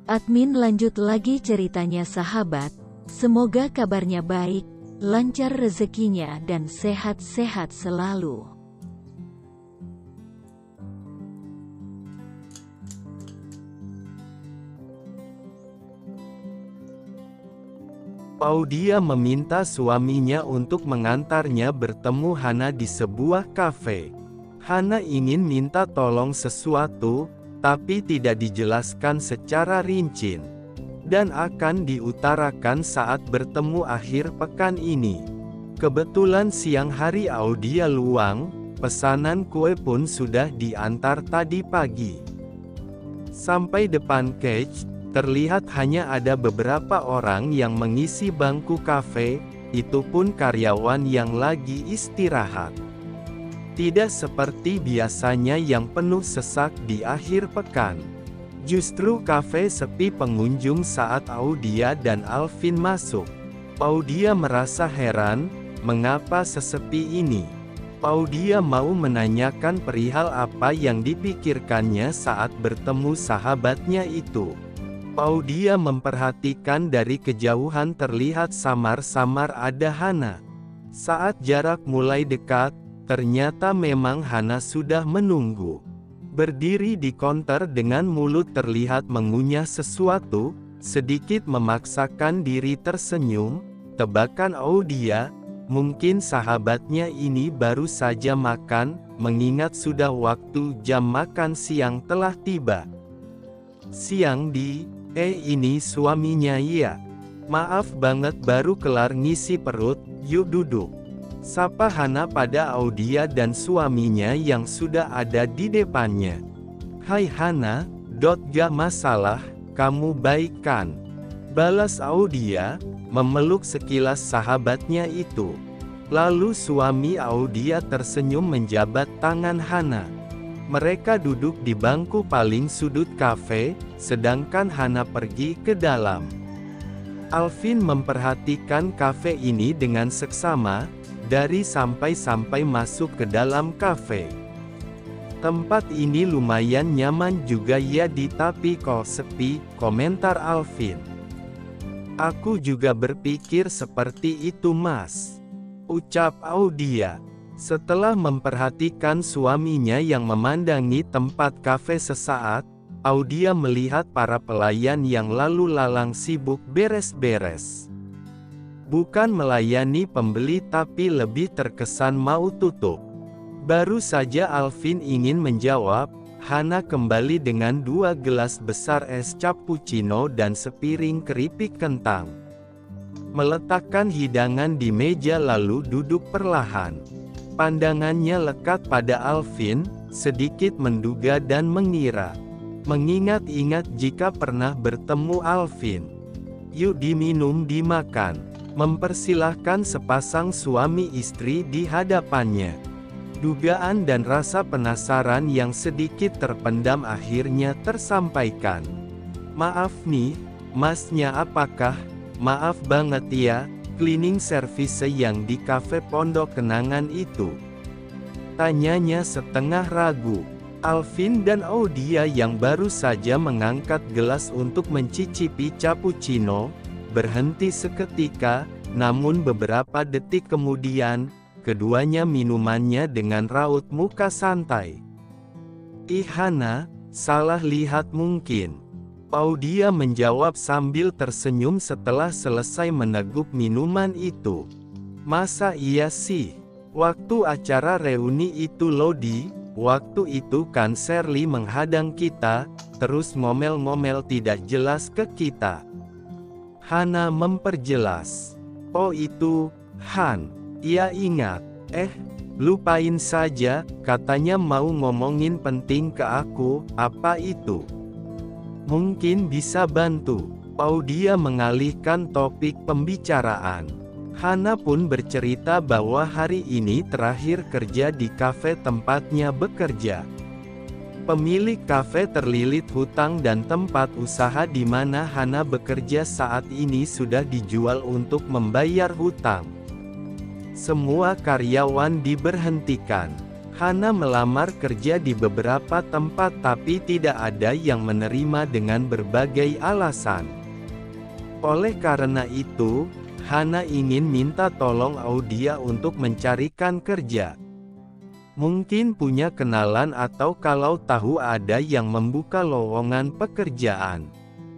Admin lanjut lagi ceritanya sahabat, semoga kabarnya baik, lancar rezekinya dan sehat-sehat selalu. Paudia meminta suaminya untuk mengantarnya bertemu Hana di sebuah kafe. Hana ingin minta tolong sesuatu, tapi tidak dijelaskan secara rinci, dan akan diutarakan saat bertemu akhir pekan ini. Kebetulan siang hari Audia luang, pesanan kue pun sudah diantar tadi pagi. Sampai depan cage, terlihat hanya ada beberapa orang yang mengisi bangku kafe, itu pun karyawan yang lagi istirahat. Tidak seperti biasanya yang penuh sesak di akhir pekan. Justru kafe sepi pengunjung saat Audia dan Alvin masuk. Audia merasa heran, mengapa sesepi ini. Audia mau menanyakan perihal apa yang dipikirkannya saat bertemu sahabatnya itu. Audia memperhatikan dari kejauhan terlihat samar-samar ada Hana. Saat jarak mulai dekat, ternyata memang Hana sudah menunggu. Berdiri di konter dengan mulut terlihat mengunyah sesuatu, sedikit memaksakan diri tersenyum. Tebakan Audia, mungkin sahabatnya ini baru saja makan, mengingat sudah waktu jam makan siang telah tiba. Siang ini suaminya ya. Maaf banget baru kelar ngisi perut, yuk duduk. Sapa Hana pada Audia dan suaminya yang sudah ada di depannya. Hai Hana, gak masalah, kamu baik kan? Balas Audia, memeluk sekilas sahabatnya itu. Lalu suami Audia tersenyum menjabat tangan Hana. Mereka duduk di bangku paling sudut kafe, sedangkan Hana pergi ke dalam. Alvin memperhatikan kafe ini dengan seksama, dari sampai masuk ke dalam kafe. Tempat ini lumayan nyaman juga ya tapi kok sepi, komentar Alvin. Aku juga berpikir seperti itu mas, ucap Audia. Setelah memperhatikan suaminya yang memandangi tempat kafe sesaat, Audia melihat para pelayan yang lalu lalang sibuk beres-beres. Bukan melayani pembeli tapi lebih terkesan mau tutup. Baru saja Alvin ingin menjawab, Hana kembali dengan 2 gelas besar es cappuccino dan sepiring keripik kentang. Meletakkan hidangan di meja lalu duduk perlahan. Pandangannya lekat pada Alvin, sedikit menduga dan mengira. Mengingat-ingat jika pernah bertemu Alvin. Yuk diminum dimakan. Mempersilahkan sepasang suami istri di hadapannya. Dugaan dan rasa penasaran yang sedikit terpendam akhirnya tersampaikan. Maaf nih, masnya apakah? Maaf banget ya, cleaning service yang di kafe Pondok Kenangan itu. Tanyanya setengah ragu. Alvin dan Audia yang baru saja mengangkat gelas untuk mencicipi cappuccino, berhenti seketika, namun beberapa detik kemudian, keduanya minumannya dengan raut muka santai. Ih Hana, salah lihat mungkin. Audia menjawab sambil tersenyum setelah selesai meneguk minuman itu. Masa iya sih? Waktu acara reuni itu Lodi, waktu itu kan Shirley menghadang kita, terus ngomel-ngomel tidak jelas ke kita. Hana memperjelas. Oh itu, Han. Ia ingat. Lupain saja, katanya mau ngomongin penting ke aku, apa itu? Mungkin bisa bantu. Audia mengalihkan topik pembicaraan. Hana pun bercerita bahwa hari ini terakhir kerja di kafe tempatnya bekerja. Pemilik kafe terlilit hutang dan tempat usaha di mana Hana bekerja saat ini sudah dijual untuk membayar hutang. Semua karyawan diberhentikan. Hana melamar kerja di beberapa tempat tapi tidak ada yang menerima dengan berbagai alasan. Oleh karena itu, Hana ingin minta tolong Audia untuk mencarikan kerja. Mungkin punya kenalan atau kalau tahu ada yang membuka lowongan pekerjaan.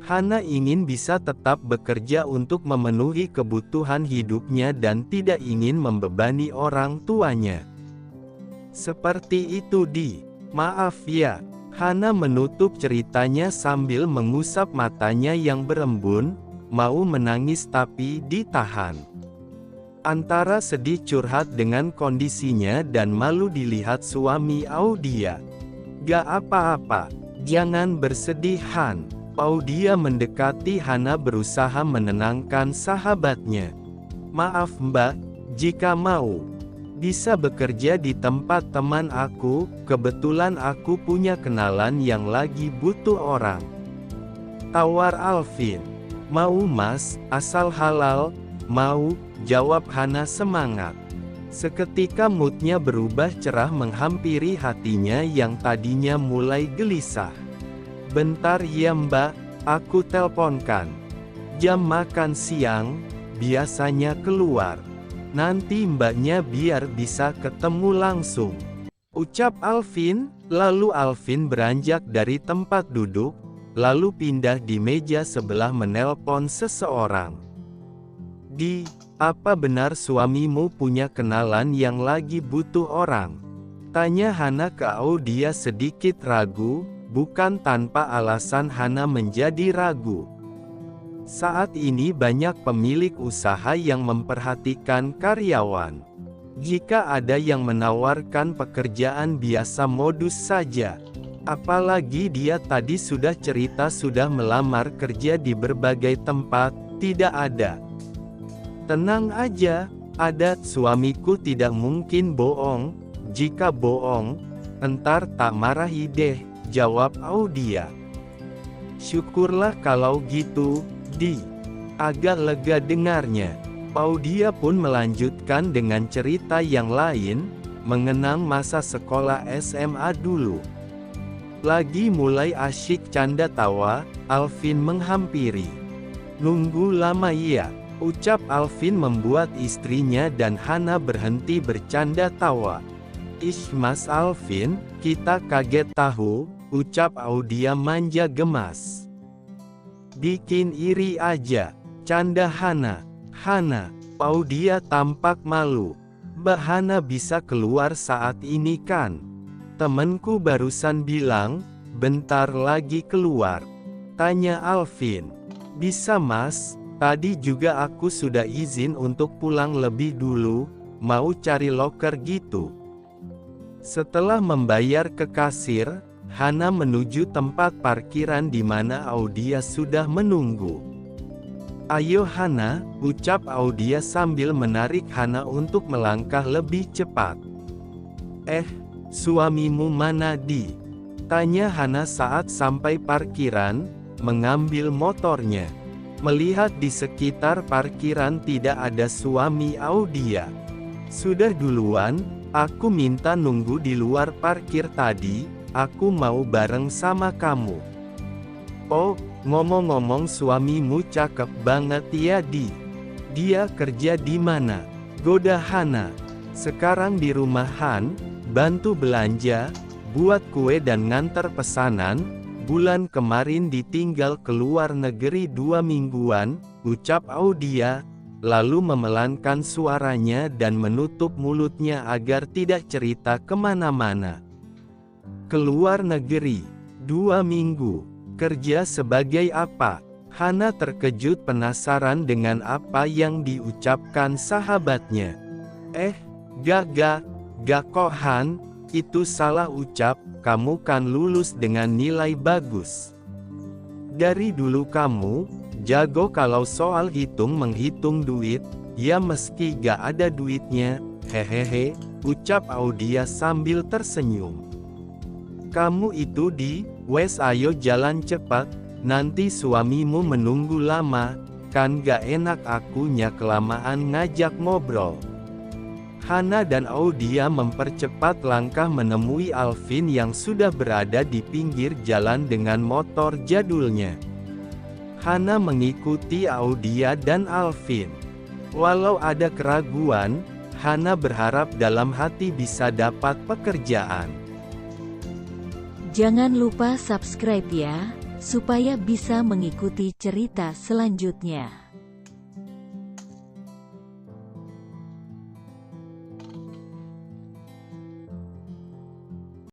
Hana ingin bisa tetap bekerja untuk memenuhi kebutuhan hidupnya dan tidak ingin membebani orang tuanya. Seperti itu Maaf ya. Hana menutup ceritanya sambil mengusap matanya yang berembun, mau menangis tapi ditahan. Antara sedih curhat dengan kondisinya dan malu dilihat suami Audia. Gak apa-apa, jangan bersedih Han. Audia mendekati Hana berusaha menenangkan sahabatnya. Maaf Mbak, jika mau bisa bekerja di tempat teman aku, kebetulan aku punya kenalan yang lagi butuh orang. Tawar Alvin. Mau Mas, asal halal. Mau, jawab Hana semangat. Seketika moodnya berubah cerah menghampiri hatinya yang tadinya mulai gelisah. Bentar ya Mbak, aku telponkan. Jam makan siang, biasanya keluar. Nanti mbaknya biar bisa ketemu langsung. Ucap Alvin, lalu Alvin beranjak dari tempat duduk, lalu pindah di meja sebelah menelpon seseorang. Apa benar suamimu punya kenalan yang lagi butuh orang? Tanya Hana ke Audia sedikit ragu, bukan tanpa alasan Hana menjadi ragu. Saat ini banyak pemilik usaha yang memperhatikan karyawan. Jika ada yang menawarkan pekerjaan biasa modus saja. Apalagi dia tadi sudah cerita sudah melamar kerja di berbagai tempat, tidak ada. Tenang aja, suamiku tidak mungkin bohong, jika bohong, entar tak marahi deh, jawab Audia. Syukurlah kalau gitu, agak lega dengarnya. Audia pun melanjutkan dengan cerita yang lain, mengenang masa sekolah SMA dulu. Lagi mulai asyik canda tawa, Alvin menghampiri. Nunggu lama ya, ucap Alvin membuat istrinya dan Hana berhenti bercanda tawa. Ish Mas Alvin, kita kaget tahu, ucap Audia manja gemas. Bikin iri aja, canda Hana. Audia tampak malu. Mbak Hana bisa keluar saat ini kan? Temenku barusan bilang, bentar lagi keluar. Tanya Alvin. Bisa Mas, tadi juga aku sudah izin untuk pulang lebih dulu, mau cari loker gitu. Setelah membayar ke kasir, Hana menuju tempat parkiran di mana Audia sudah menunggu. Ayo Hana, ucap Audia sambil menarik Hana untuk melangkah lebih cepat. Suamimu mana Tanya Hana saat sampai parkiran, mengambil motornya. Melihat di sekitar parkiran tidak ada suami Audia. Sudah duluan, aku minta nunggu di luar parkir tadi, aku mau bareng sama kamu. Oh, ngomong-ngomong suamimu cakep banget ya Dia kerja di mana? Goda Hana. Sekarang di rumah Han, bantu belanja, buat kue dan ngantar pesanan, bulan kemarin ditinggal keluar negeri 2 mingguan, ucap Audia, lalu memelankan suaranya dan menutup mulutnya agar tidak cerita kemana-mana. Keluar negeri, 2 minggu, kerja sebagai apa? Hana terkejut penasaran dengan apa yang diucapkan sahabatnya. Gak kok Han, itu salah ucap, kamu kan lulus dengan nilai bagus. Dari dulu kamu, jago kalau soal menghitung duit, ya meski gak ada duitnya, hehehe, ucap Audia sambil tersenyum. Kamu itu wes ayo jalan cepat, nanti suamimu menunggu lama, kan gak enak akunya kelamaan ngajak ngobrol. Hana dan Audia mempercepat langkah menemui Alvin yang sudah berada di pinggir jalan dengan motor jadulnya. Hana mengikuti Audia dan Alvin. Walau ada keraguan, Hana berharap dalam hati bisa dapat pekerjaan. Jangan lupa subscribe ya, supaya bisa mengikuti cerita selanjutnya.